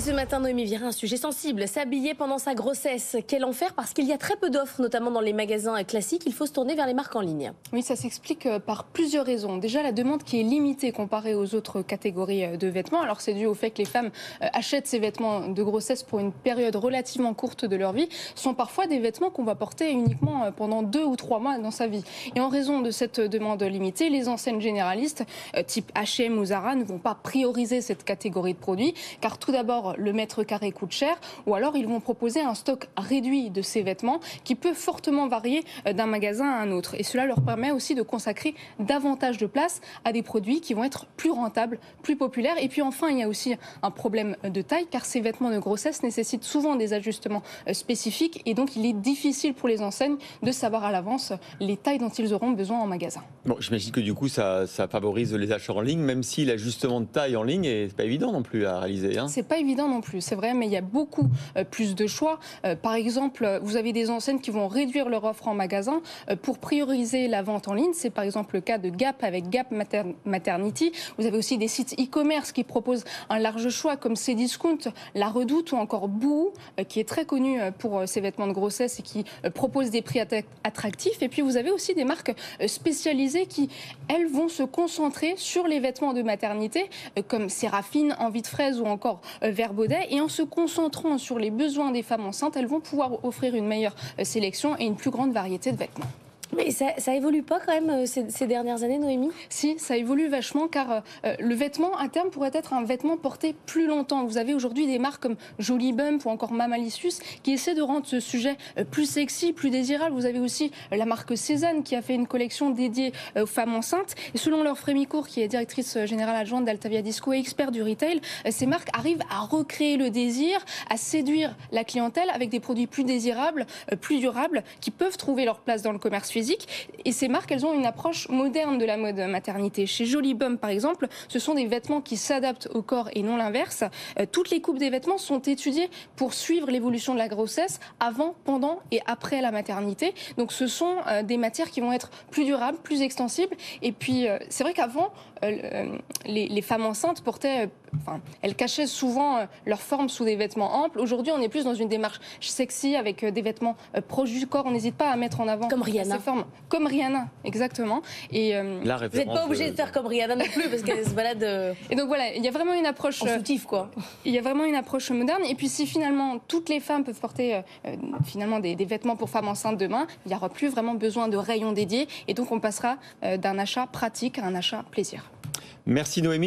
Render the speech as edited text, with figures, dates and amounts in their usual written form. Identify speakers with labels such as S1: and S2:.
S1: Ce matin, Noémie Virin, un sujet sensible, s'habiller pendant sa grossesse. Quel enfer, parce qu'il y a très peu d'offres, notamment dans les magasins classiques. Il faut se tourner vers les marques en ligne.
S2: Oui, ça s'explique par plusieurs raisons. Déjà, la demande qui est limitée comparée aux autres catégories de vêtements. Alors, c'est dû au fait que les femmes achètent ces vêtements de grossesse pour une période relativement courte de leur vie. Ce sont parfois des vêtements qu'on va porter uniquement pendant 2 ou 3 mois dans sa vie. Et en raison de cette demande limitée, les enseignes généralistes, type H&M ou Zara, ne vont pas prioriser cette catégorie de produits, car tout d'abord, le mètre carré coûte cher, ou alors ils vont proposer un stock réduit de ces vêtements qui peut fortement varier d'un magasin à un autre. Et cela leur permet aussi de consacrer davantage de place à des produits qui vont être plus rentables, plus populaires. Et puis enfin, il y a aussi un problème de taille, car ces vêtements de grossesse nécessitent souvent des ajustements spécifiques, et donc il est difficile pour les enseignes de savoir à l'avance les tailles dont ils auront besoin en magasin.
S3: Bon, j'imagine que du coup, ça favorise les achats en ligne, même si l'ajustement de taille en ligne n'est pas évident non plus à réaliser.
S2: C'est pas évident non plus, c'est vrai, mais il y a beaucoup plus de choix. Par exemple, vous avez des enseignes qui vont réduire leur offre en magasin pour prioriser la vente en ligne. C'est par exemple le cas de Gap avec Gap Maternity. Vous avez aussi des sites e-commerce qui proposent un large choix comme Cdiscount, La Redoute ou encore Boohoo, qui est très connu pour ses vêtements de grossesse et qui propose des prix attractifs. Et puis vous avez aussi des marques spécialisées qui, elles, vont se concentrer sur les vêtements de maternité comme Séraphine, Envie de Fraise ou encore Verbaudet. Et en se concentrant sur les besoins des femmes enceintes, elles vont pouvoir offrir une meilleure sélection et une plus grande variété de vêtements.
S1: Mais ça évolue pas quand même ces dernières années, Noémie ?
S2: Si, ça évolue vachement, car le vêtement, à terme, pourrait être un vêtement porté plus longtemps. Vous avez aujourd'hui des marques comme Jolie Bump ou encore Mamalicious qui essaient de rendre ce sujet plus sexy, plus désirable. Vous avez aussi la marque Cézanne qui a fait une collection dédiée aux femmes enceintes. Et selon Laure Frémicourt, qui est directrice générale adjointe d'Altavia Disco et expert du retail, ces marques arrivent à recréer le désir, à séduire la clientèle avec des produits plus désirables, plus durables, qui peuvent trouver leur place dans le commerce physique. Et ces marques, elles ont une approche moderne de la mode maternité. Chez Jolie Bump, par exemple, ce sont des vêtements qui s'adaptent au corps et non l'inverse. Toutes les coupes des vêtements sont étudiées pour suivre l'évolution de la grossesse avant, pendant et après la maternité. Donc ce sont des matières qui vont être plus durables, plus extensibles. Et puis c'est vrai qu'avant, les femmes enceintes portaient... elles cachaient souvent leur forme sous des vêtements amples. Aujourd'hui, on est plus dans une démarche sexy avec des vêtements proches du corps. On n'hésite pas à mettre en avant
S1: comme Rihanna.
S2: Ces formes. Comme Rihanna, exactement. Et
S1: vous n'êtes pas obligé de faire comme Rihanna non plus, parce qu'elle se balade.
S2: Et donc voilà, il y a vraiment une approche
S1: en soutif, quoi.
S2: Il y a vraiment une approche moderne. Et puis si finalement toutes les femmes peuvent porter finalement des vêtements pour femmes enceintes demain, il n'y aura plus vraiment besoin de rayons dédiés. Et donc on passera d'un achat pratique à un achat plaisir.
S3: Merci Noémie.